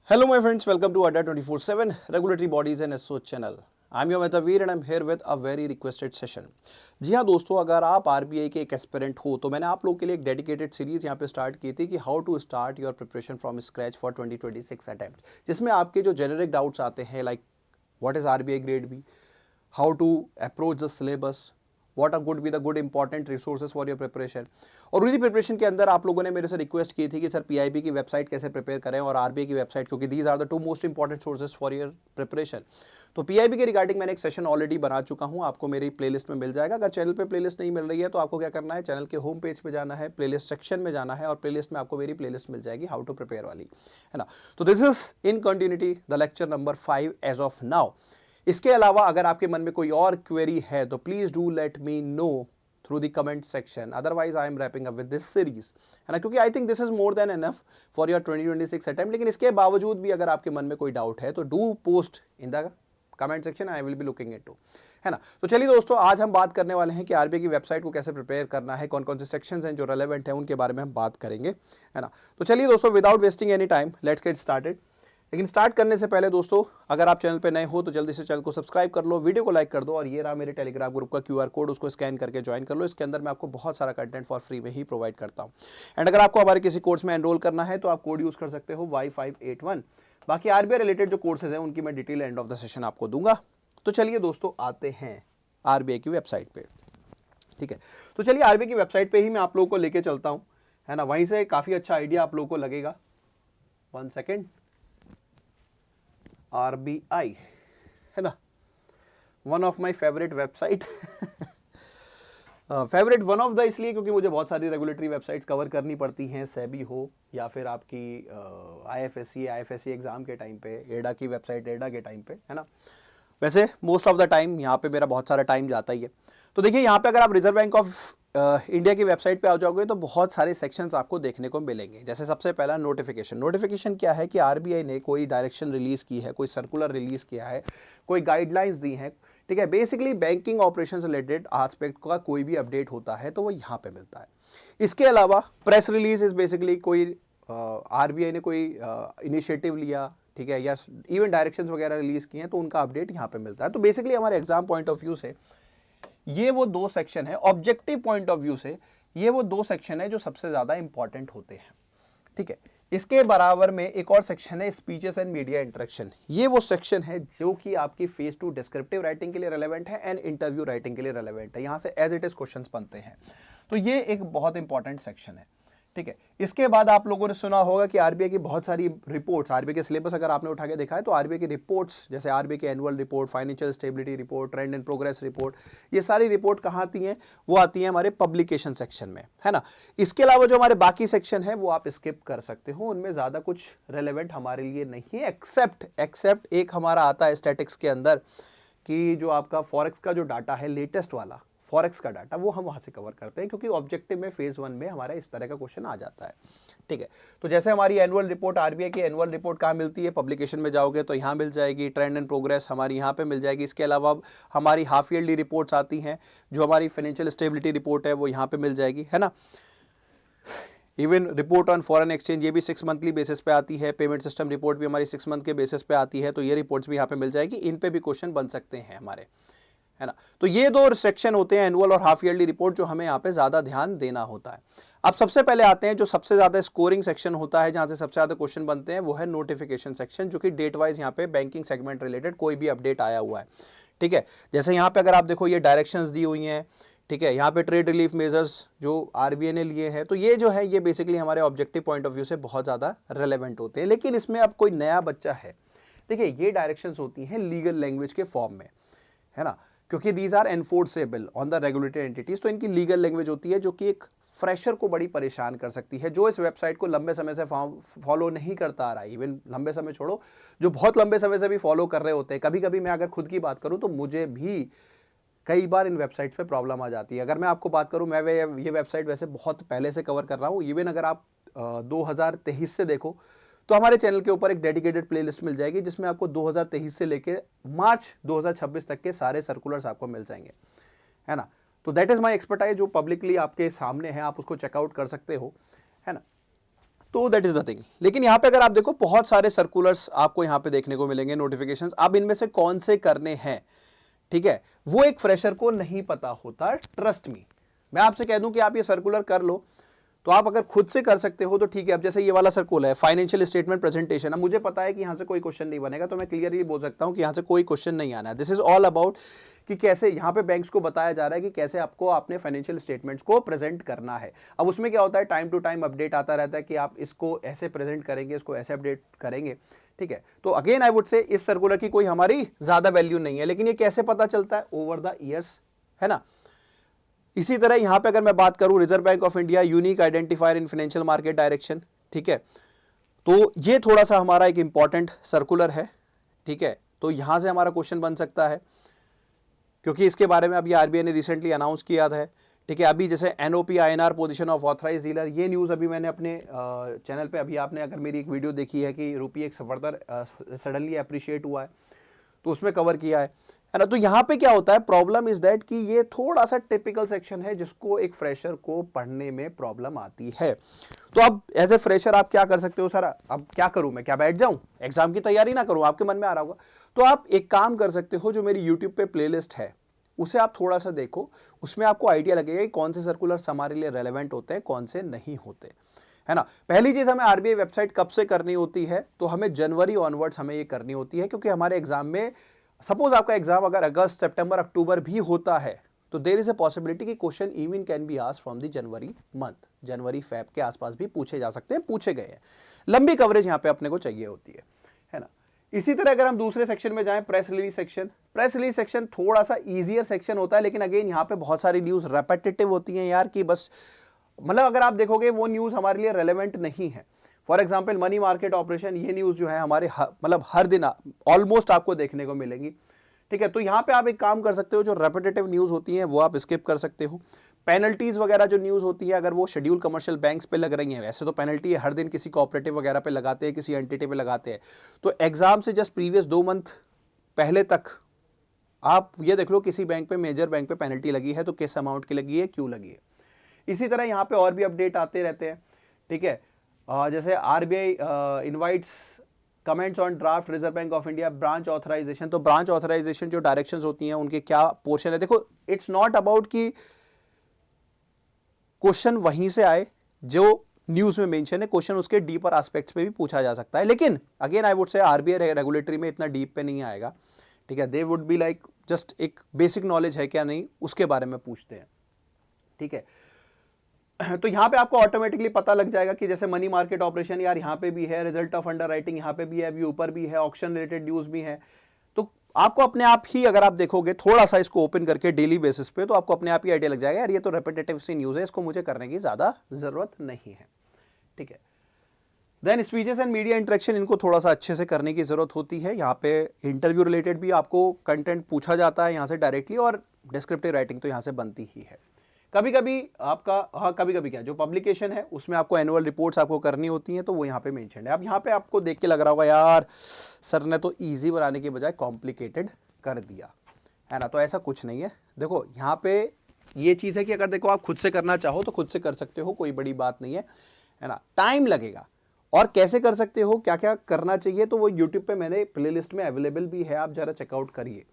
Hello, my friends. Welcome to Adda 24/7 Regulatory Bodies and Associate channel. I'm your Metavir and I'm here with a very requested session. जी हाँ दोस्तों, अगर आप RBI के एक aspirant हो तो मैंने आप लोगों के लिए एक डेडिकेटेड सीरीज यहाँ पे स्टार्ट की थी कि how to start your preparation from scratch for 2026 attempt, जिसमें आपके जो जेनरिक डाउट्स आते हैं like what is RBI grade B, how to approach the syllabus, what are good be the good important resources for your preparation. और उन्हीं preparation के अंदर आप लोगों ने मेरे से रिक्वेस्ट की थी कि सर पीआईबी की वेबसाइट कैसे प्रिपेयर करें और आरबीआई की वेबसाइट, क्योंकि these are the two most important sources for your preparation. तो पीआईबी के रिगार्डिंग मैंने एक सेशन ऑलरेडी बना चुका हूं, आपको मेरी प्लेलिस्ट में मिल जाएगा। अगर चैनल पे प्लेलिस्ट नहीं मिल रही है तो आपको क्या करना है, चैनल के होम पेज पे जाना है, प्लेलिस्ट सेक्शन में जाना है और प्लेलिस्ट में आपको मेरी प्लेलिस्ट मिल जाएगी हाउ टू प्रिपेयर वाली, है ना। तो this is in continuity the lecture number 5 as of now. इसके अलावा अगर आपके मन में कोई और क्वेरी है तो please do let me know through the comment section, otherwise I am wrapping up with this series, है ना, क्योंकि I think this is more than enough for your 2026 attempt. लेकिन इसके बावजूद भी अगर आपके मन में कोई डाउट है तो do post in the comment section, I will be looking it to, है ना। तो चलिए दोस्तों, आज हम बात करने वाले हैं कि आरबीआई की वेबसाइट को कैसे प्रिपेयर करना है, कौन कौन से सेक्शंस हैं जो रेलेवेंट हैं उनके बारे में हम बात करेंगे, है ना। तो चलिए दोस्तों, without wasting any time let's get started. लेकिन स्टार्ट करने से पहले दोस्तों, अगर आप चैनल पे नए हो तो जल्दी से चैनल को सब्सक्राइब कर लो, वीडियो को लाइक कर दो और ये रहा मेरे टेलीग्राम ग्रुप का क्यूआर कोड, उसको स्कैन करके ज्वाइन कर लो। इसके अंदर मैं आपको बहुत सारा कंटेंट फॉर फ्री में ही प्रोवाइड करता हूँ। एंड अगर आपको हमारे किसी कोर्स में एनरोल करना है तो आप कोड यूज कर सकते हो Y581। बाकी आरबीआई रिलेटेड जो कोर्सेज हैं उनकी मैं detail end of the session आपको दूंगा। तो चलिए दोस्तों, आते हैं आरबीआई की वेबसाइट पे, ठीक है। तो चलिए आरबीआई की वेबसाइट पे ही मैं आप लोगों को लेके चलता हूँ, है ना। वहीं से काफी अच्छा आइडिया आप लोगों को लगेगा। 1 सेकेंड। आरबीआई, है ना, one of my favourite website. Favourite one of the इसलिए क्योंकि मुझे बहुत सारी रेगुलेटरी वेबसाइट्स कवर करनी पड़ती हैं, सेबी हो या फिर आपकी आईएफएससी एग्जाम के टाइम पे, एडा की वेबसाइट, एडा के टाइम पे, है ना। वैसे मोस्ट ऑफ द टाइम यहाँ पे मेरा बहुत सारा टाइम जाता ही है। तो देखिए, यहाँ पे अगर आप रिजर्व बैंक ऑफ इंडिया की वेबसाइट पे आ जाओगे तो बहुत सारे सेक्शंस आपको देखने को मिलेंगे। जैसे सबसे पहला नोटिफिकेशन। नोटिफिकेशन क्या है कि आरबीआई ने कोई डायरेक्शन रिलीज की है, कोई सर्कुलर रिलीज किया है, कोई गाइडलाइंस दी है, ठीक है। बेसिकली बैंकिंग ऑपरेशन से रिलेटेड एस्पेक्ट का कोई भी अपडेट होता है तो वो यहाँ पे मिलता है। इसके अलावा प्रेस रिलीज इज बेसिकली कोई आरबीआई ने कोई इनिशिएटिव लिया, ठीक है, या इवन डायरेक्शंस वगैरह रिलीज किए हैं तो उनका अपडेट यहाँ पे मिलता है। तो बेसिकली हमारे एग्जाम पॉइंट ऑफ व्यू से ये वो दो सेक्शन है, ऑब्जेक्टिव पॉइंट ऑफ व्यू से ये वो दो सेक्शन है जो सबसे ज्यादा इंपॉर्टेंट होते हैं, ठीक है। इसके बराबर में एक और सेक्शन है स्पीचेस एंड मीडिया इंटरेक्शन। ये वो सेक्शन है जो कि आपकी फेज 2 डिस्क्रिप्टिव राइटिंग के लिए रेलेवेंट है एंड इंटरव्यू राइटिंग के लिए रेलेवेंट है। यहां से एज इट इज क्वेश्चंस बनते हैं, तो ये एक बहुत इंपॉर्टेंट सेक्शन है, ठीक है। इसके बाद आप लोगों ने सुना होगा कि आरबीआई की बहुत सारी रिपोर्ट्स, आरबीआई के सिलेबस अगर आपने उठा के देखा है तो आरबीआई की रिपोर्ट्स, जैसे आरबीआई की annual report, financial stability report, trend and progress report, ये सारी रिपोर्ट कहाँ आती हैं, वो आती हैं हमारे पब्लिकेशन सेक्शन में, है ना। इसके अलावा जो हमारे बाकी सेक्शन है वो आप स्किप कर सकते हो, उनमें ज्यादा कुछ रेलेवेंट हमारे लिए नहीं है, एक्सेप्ट एक हमारा आता है स्टैटिक्स के अंदर कि जो आपका फॉरेक्स का जो डाटा है, लेटेस्ट वाला फॉरेक्स का डाटा, वो हम वहां से कवर करते हैं क्योंकि ऑब्जेक्टिव में फेज 1 में हमारा इस तरह का क्वेश्चन आ जाता है, ठीक है। तो जैसे हमारी एनुअल रिपोर्ट, आरबीआई की एनुअल रिपोर्ट कहाँ मिलती है, पब्लिकेशन में जाओगे तो यहाँ मिल जाएगी, ट्रेंड एंड प्रोग्रेस हमारी यहाँ पे मिल जाएगी। इसके अलावा हमारी हाफ ईयरली रिपोर्ट्स आती हैं, जो हमारी फाइनेंशियल स्टेबिलिटी रिपोर्ट है वो यहाँ पे मिल जाएगी, है ना। Even report on foreign exchange, ये भी 6 मंथली बेसिस पे आती है। पेमेंट सिस्टम रिपोर्ट भी हमारी 6 मंथ के बेसिस पे आती है, तो ये रिपोर्ट्स भी यहाँ पे मिल जाएगी। इन पे भी क्वेश्चन बन सकते हैं हमारे, है ना। तो ये दो सेक्शन होते हैं, एनुअल और हाफ ईयरली रिपोर्ट, जो हमें यहाँ पे ज्यादा ध्यान देना होता है। अब सबसे पहले आते हैं जो सबसे ज्यादा स्कोरिंग सेक्शन होता है, जहां से सबसे ज्यादा क्वेश्चन बनते हैं, वो है नोटिफिकेशन सेक्शन, जो कि डेट वाइज यहाँ पे बैंकिंग सेगमेंट रिलेटेड कोई भी अपडेट आया हुआ है, ठीक है। जैसे यहाँ पे अगर आप देखो, ये डायरेक्शंस दी हुई हैं, ठीक है। यहाँ पे ट्रेड रिलीफ मेजर्स जो आरबीआई ने लिए हैं, तो ये जो है ये बेसिकली हमारे ऑब्जेक्टिव पॉइंट ऑफ व्यू से बहुत ज्यादा रेलेवेंट होते हैं। लेकिन इसमें अब कोई नया बच्चा है, देखिए ये डायरेक्शंस होती हैं लीगल लैंग्वेज के फॉर्म में, है ना, क्योंकि these are enforceable on the regulated entities, तो इनकी लीगल लैंग्वेज होती है जो कि एक फ्रेशर को बड़ी परेशान कर सकती है, जो इस वेबसाइट को लंबे समय से फॉलो नहीं करता आ रहा है। इवन लंबे समय छोड़ो, जो बहुत लंबे समय से भी फॉलो कर रहे होते हैं, कभी कभी मैं अगर खुद की बात करूं तो मुझे भी कई बार इन वेबसाइट्स पे प्रॉब्लम आ जाती है। अगर मैं आपको बात करूं, मैं ये वेबसाइट वैसे बहुत पहले से कवर कर रहा हूं। इवन अगर आप 2023 से देखो तो हमारे चैनल के ऊपर एक डेडिकेटेड प्लेलिस्ट मिल जाएगी, जिसमें आपको 2023 से लेके मार्च 2026 तक के सारे सर्कुलर्स आपको मिल जाएंगे, है ना। तो दैट इज माय एक्सपर्टाइज, जो पब्लिकली आपके सामने है, आप उसको चेकआउट कर सकते हो, है ना। तो दैट इज द थिंग। लेकिन यहाँ पे अगर आप देखो बहुत सारे सर्कुलर्स आपको यहाँ पे देखने को मिलेंगे, नोटिफिकेशंस। अब इनमें से कौन से करने हैं, ठीक है, वो एक फ्रेशर को नहीं पता होता, ट्रस्ट मी। मैं आपसे कह दूं कि आप ये सर्कुलर कर लो, तो आप अगर खुद से कर सकते हो तो ठीक है। अब जैसे ये वाला सर्कुलर है, फाइनेंशियल स्टेटमेंट प्रेजेंटेशन, अब मुझे पता है कि यहां से कोई क्वेश्चन नहीं बनेगा, तो मैं क्लियरली बोल सकता हूं कि यहां से कोई क्वेश्चन नहीं आना है। दिस इज ऑल अबाउट कि कैसे यहाँ पे बैंक्स को बताया जा रहा है कि कैसे आपको अपने फाइनेंशियल स्टेटमेंट्स को प्रेजेंट करना है। अब उसमें क्या होता है, टाइम टू टाइम अपडेट आता रहता है कि आप इसको ऐसे प्रेजेंट करेंगे, इसको ऐसे अपडेट करेंगे, ठीक है। तो अगेन आई वुड से इस सर्कुलर की कोई हमारी ज्यादा वैल्यू नहीं है, लेकिन ये कैसे पता चलता है, ओवर द ईयर्स, है ना। इसी तरह यहां पे अगर मैं बात करूं, reserve Bank of India unique identifier in financial market direction, ठीक है, तो ये थोड़ा सा हमारा एक इंपॉर्टेंट सर्कुलर है, ठीक है। तो यहां से हमारा क्वेश्चन बन सकता है, क्योंकि इसके बारे में अभी आरबीआई ने रिसेंटली अनाउंस किया था, ठीक है। अभी जैसे NOP INR position of authorise dealer, ये न्यूज़ अभी मैंने अपने चैनल पे, अभी आपने अगर मेरी एक वीडियो देखी है कि रुपये एक फर्दर सडनली अप्रिशिएट हुआ है, तो उसमें कवर किया है ना। तो यहाँ पे क्या होता है, प्रॉब्लम इज दैट कि ये थोड़ा सा टिपिकल सेक्शन है जिसको एक फ्रेशर को पढ़ने में प्रॉब्लम आती है। तो अब एज ए फ्रेशर आप क्या कर सकते हो, सर अब क्या करूं मैं, क्या बैठ जाऊं एग्जाम की तैयारी ना करूं, आपके मन में आ रहा होगा। तो आप एक काम कर सकते हो, जो मेरी यूट्यूब पे प्लेलिस्ट है उसे आप थोड़ा सा देखो, उसमें आपको आइडिया लगेगा कि कौन से सर्कुलर्स हमारे लिए रेलेवेंट होते हैं, कौन से नहीं होते, है ना। पहली चीज हमें आरबीआई वेबसाइट कब से करनी होती है, तो हमें जनवरी ऑनवर्ड्स हमें ये करनी होती है, क्योंकि हमारे एग्जाम में, सपोज आपका एग्जाम अगर अगस्त, सितंबर, अक्टूबर भी होता है, तो देयर इज अ पॉसिबिलिटी कि question even can be asked from the January month, January Feb के आसपास भी पूछे जा सकते हैं, पूछे गए हैं। लंबी कवरेज यहाँ पे अपने को चाहिए होती है ना। इसी तरह अगर हम दूसरे सेक्शन में जाएं, press release section, press release section थोड़ा सा इजियर सेक्शन होता है, लेकिन अगेन यहाँ पे बहुत सारी न्यूज रेपिटेटिव होती हैं यार, कि बस मतलब अगर आप देखोगे वो न्यूज हमारे लिए रेलेवेंट नहीं है। For example money market operation, ये न्यूज जो है हमारे मतलब हर दिन ऑलमोस्ट आपको देखने को मिलेंगी, ठीक है। तो यहां पे आप एक काम कर सकते हो, जो रेपिटेटिव न्यूज होती हैं वो आप स्किप कर सकते हो। पेनल्टीज वगैरह जो न्यूज होती है, अगर वो शेड्यूल कमर्शियल बैंक्स पे लग रही हैं, वैसे तो पेनल्टी हर दिन किसी कोऑपरेटिव वगैरह पे लगाते हैं, किसी एंटिटी पे लगाते हैं, तो एग्जाम से जस्ट प्रीवियस 2 मंथ पहले तक आप ये देख लो किसी बैंक पे, मेजर बैंक पे पेनल्टी लगी है तो किस अमाउंट की लगी है, क्यों लगी है। इसी तरह यहाँ पे और भी अपडेट आते रहते हैं, ठीक है। जैसे RBI invites comments on draft Reserve Bank of India branch authorisation, तो ब्रांच ऑथराइजेशन जो डायरेक्शंस होती हैं उनके क्या पोर्शन है। देखो इट्स नॉट अबाउट कि क्वेश्चन वहीं से आए जो न्यूज में मेंशन है, क्वेश्चन उसके डीपर एस्पेक्ट्स पे भी पूछा जा सकता है, लेकिन again I would say RBI regulatory में इतना डीप पे नहीं आएगा, ठीक है। They would be like just एक बेसिक नॉलेज है क्या नहीं, उसके बारे में पूछते हैं, ठीक है। तो यहां पे आपको ऑटोमेटिकली पता लग जाएगा कि जैसे मनी मार्केट ऑपरेशन यार यहां पे भी है, रिजल्ट ऑफ अंडर राइटिंग यहां पे भी है, अभी ऊपर भी है, ऑक्शन रिलेटेड न्यूज भी है। तो आपको अपने आप ही, अगर आप देखोगे थोड़ा सा इसको ओपन करके डेली बेसिस पे, तो आपको अपने आप ही आइडिया लग जाएगा यार ये तो रेपिटेटिव सी न्यूज है, इसको मुझे करने की ज्यादा जरूरत नहीं है, ठीक है। Then speeches and media interaction, इनको थोड़ा सा अच्छे से करने की जरूरत होती है। यहाँ पे इंटरव्यू रिलेटेड भी आपको कंटेंट पूछा जाता है यहाँ से डायरेक्टली, और डिस्क्रिप्टिव राइटिंग तो यहाँ से बनती ही है। कभी कभी आपका, हाँ कभी कभी क्या, जो पब्लिकेशन है उसमें आपको एनुअल रिपोर्ट्स आपको करनी होती हैं, तो वो यहाँ पे मेंशन है। अब यहाँ पे आपको देख के लग रहा होगा यार सर ने तो इजी बनाने के बजाय कॉम्प्लिकेटेड कर दिया, है ना। तो ऐसा कुछ नहीं है। देखो यहाँ पे ये चीज़ है कि अगर देखो आप खुद से करना चाहो तो खुद से कर सकते हो, कोई बड़ी बात नहीं है ना। टाइम लगेगा, और कैसे कर सकते हो, क्या क्या करना चाहिए, तो वो यूट्यूब पे मैंने प्लेलिस्ट में अवेलेबल भी है, आप जरा चेकआउट करिए।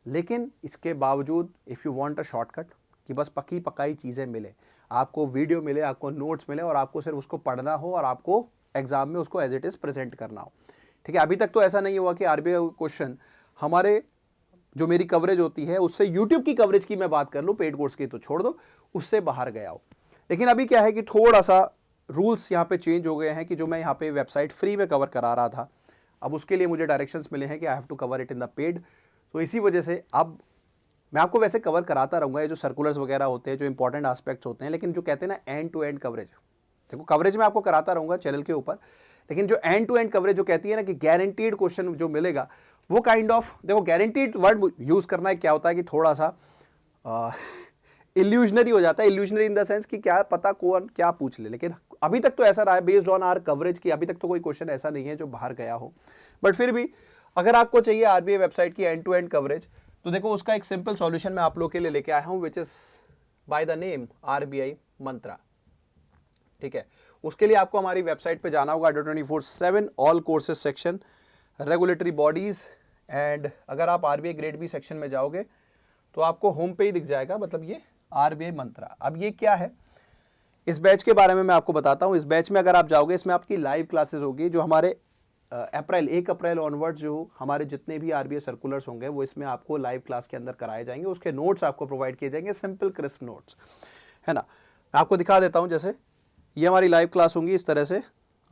लेकिन इसके बावजूद if you want a shortcut कि बस पकी पकाई चीज़ें मिले, आपको वीडियो मिले, आपको नोट्स मिले, और आपको सिर्फ उसको पढ़ना हो और आपको एग्जाम में उसको एज इट इज़ प्रेजेंट करना हो, ठीक है। अभी तक तो ऐसा नहीं हुआ कि आरबीआई क्वेश्चन हमारे, जो मेरी कवरेज होती है उससे, यूट्यूब की कवरेज की मैं बात कर लूँ, पेड कोर्स की तो छोड़ दो, उससे बाहर गया हो। लेकिन अभी क्या है कि थोड़ा सा रूल्स यहाँ पे चेंज हो गए हैं, कि जो मैं यहाँ पे वेबसाइट फ्री में कवर करा रहा था, अब उसके लिए मुझे डायरेक्शंस मिले हैं कि I have to cover it in the paid. तो इसी वजह से अब मैं आपको वैसे कवर कराता रहूँगा, ये जो सर्कुलर्स वगैरह होते हैं, जो इंपॉर्टेंट एस्पेक्ट्स होते हैं, लेकिन जो कहते हैं ना एंड टू एंड कवरेज, देखो कवरेज मैं आपको कराता रहूँगा चैनल के ऊपर, लेकिन जो एंड टू एंड कवरेज जो कहती है ना कि गारंटीड क्वेश्चन जो मिलेगा, वो काइंड ऑफ, देखो गारंटीड वर्ड यूज़ करना है, क्या होता है कि थोड़ा सा इल्यूजनरी हो जाता है, इल्यूजनरी इन द सेंस कि क्या पता कौन क्या पूछ ले। लेकिन अभी तक तो ऐसा रहा है बेस्ड ऑन आवर कवरेज की, अभी तक तो कोई क्वेश्चन ऐसा नहीं है जो बाहर गया हो। बट फिर भी अगर आपको चाहिए आरबीआई वेबसाइट की एंड टू एंड कवरेज, तो देखो उसका एक सिंपल सॉल्यूशन मैं आप लोग के लिए लेके आया हूं, which is by the name RBI Mantra, ठीक है। उसके लिए आपको हमारी वेबसाइट पे जाना होगा, 24/7 all courses section, regulatory bodies, and अगर आप आरबीआई ग्रेड बी सेक्शन में जाओगे तो आपको होम पे ही दिख जाएगा, मतलब ये आरबीआई मंत्रा। अब ये क्या है, इस बैच के बारे में मैं आपको बताता हूँ। इस बैच में अगर आप जाओगे, इसमें आपकी लाइव क्लासेस होगी, जो हमारे 1 अप्रैल ऑनवर्ड जो हमारे जितने भी आरबीआई सर्कुलर्स होंगे वो इसमें आपको लाइव क्लास के अंदर कराए जाएंगे। उसके नोट्स आपको प्रोवाइड किए जाएंगे, सिंपल क्रिस्प नोट्स, है ना। मैं आपको दिखा देता हूँ, जैसे ये हमारी लाइव क्लास होंगी, इस तरह से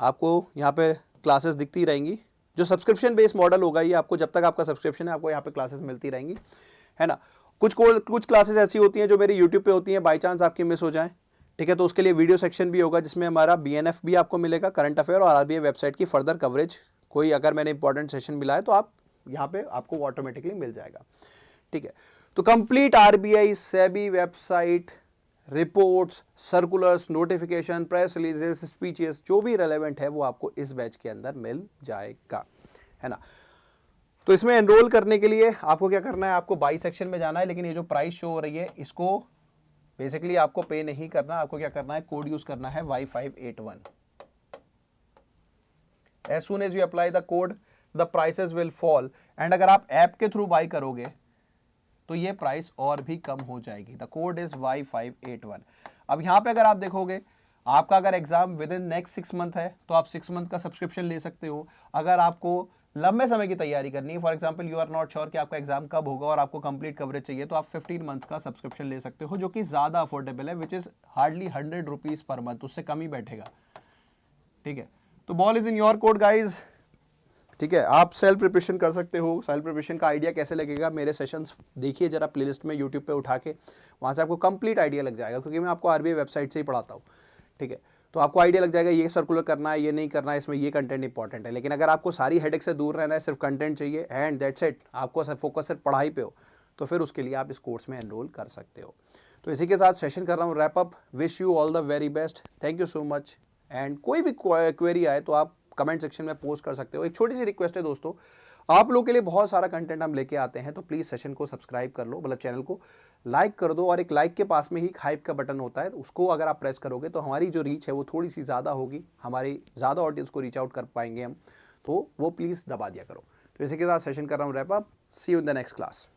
आपको यहाँ पे क्लासेस दिखती रहेंगी। जो सब्सक्रिप्शन बेस्ड मॉडल होगा, ये आपको जब तक आपका सब्सक्रिप्शन है आपको यहाँ पे क्लासेस मिलती रहेंगी, है ना। कुछ क्लासेस ऐसी होती हैं जो मेरी यूट्यूब पे होती हैं, बाई चांस आपकी मिस हो जाएं, ठीक है, तो उसके लिए वीडियो सेक्शन भी होगा, जिसमें हमारा बीएनएफ भी आपको मिलेगा, करंट अफेयर, और आरबीआई वेबसाइट की फर्दर कवरेज। कोई अगर मैंने इंपॉर्टेंट सेशन मिला है तो आप यहाँ पे आपको ऑटोमेटिकली मिल जाएगा, ठीक है। तो complete RBI SEBI website, reports, circulars, notification, press releases, speeches, जो भी रेलेवेंट है वो आपको इस बैच के अंदर मिल जाएगा, है ना। तो इसमें एनरोल करने के लिए आपको क्या करना है, आपको बाई सेक्शन में जाना है, लेकिन ये जो प्राइस शो हो रही है इसको बेसिकली आपको पे नहीं करना। आपको क्या करना है, कोड यूज करना है Y581। As soon as you apply the code the prices will fall, and अगर आप ऐप के थ्रू बाई करोगे तो ये प्राइस और भी कम हो जाएगी। The code is Y581। अब यहां पे अगर आप देखोगे, आपका अगर exam with in next 6 month है तो आप 6 मंथ का सब्सक्रिप्शन ले सकते हो। अगर आपको लंबे समय की तैयारी करनी है, for example you are not sure कि आपका एग्जाम कब होगा और आपको कंप्लीट कवरेज चाहिए, तो आप 15 मंथ्स का सब्सक्रिप्शन ले सकते हो, जो कि ज्यादा अफोर्डेबल है, which is hardly 100 rupees per month, उससे कम ही बैठेगा, ठीक है। तो ball is in your court guys, ठीक है। आप सेल्फ प्रिपरेशन कर सकते हो। सेल्फ प्रिपरेशन का आइडिया कैसे लगेगा, मेरे सेशंस देखिए जरा प्लेलिस्ट में यूट्यूब पे उठा के, वहाँ से आपको कंप्लीट आइडिया लग जाएगा, क्योंकि मैं आपको आरबीआई वेबसाइट से ही पढ़ाता हूँ, ठीक है। तो आपको आइडिया लग जाएगा ये सर्कुलर करना है, ये नहीं करना है, इसमें ये कंटेंट इंपॉर्टेंट है। लेकिन अगर आपको सारी हेडेक से दूर रहना है, सिर्फ कंटेंट चाहिए एंड दैट्स इट, आपको सिर्फ फोकस सिर्फ पढ़ाई पे हो, तो फिर उसके लिए आप इस कोर्स में एनरोल कर सकते हो। तो इसी के साथ सेशन कर रहा हूँ wrap up. Wish you all the very best, thank you so much. And कोई भी क्वेरी आए तो आप कमेंट सेक्शन में पोस्ट कर सकते हो। एक छोटी सी रिक्वेस्ट है दोस्तों, आप लोगों के लिए बहुत सारा कंटेंट हम लेके आते हैं, तो प्लीज़ सेशन को सब्सक्राइब कर लो, मतलब चैनल को लाइक कर दो, और एक लाइक के पास में ही हाइप का बटन होता है, उसको अगर आप प्रेस करोगे तो हमारी जो रीच है वो थोड़ी सी ज़्यादा होगी, हमारी ज़्यादा ऑडियंस को रीच आउट कर पाएंगे हम, तो वो प्लीज़ दबा दिया करो। तो इसी के साथ सेशन कर रहा हूँ wrap up. See you in the next class.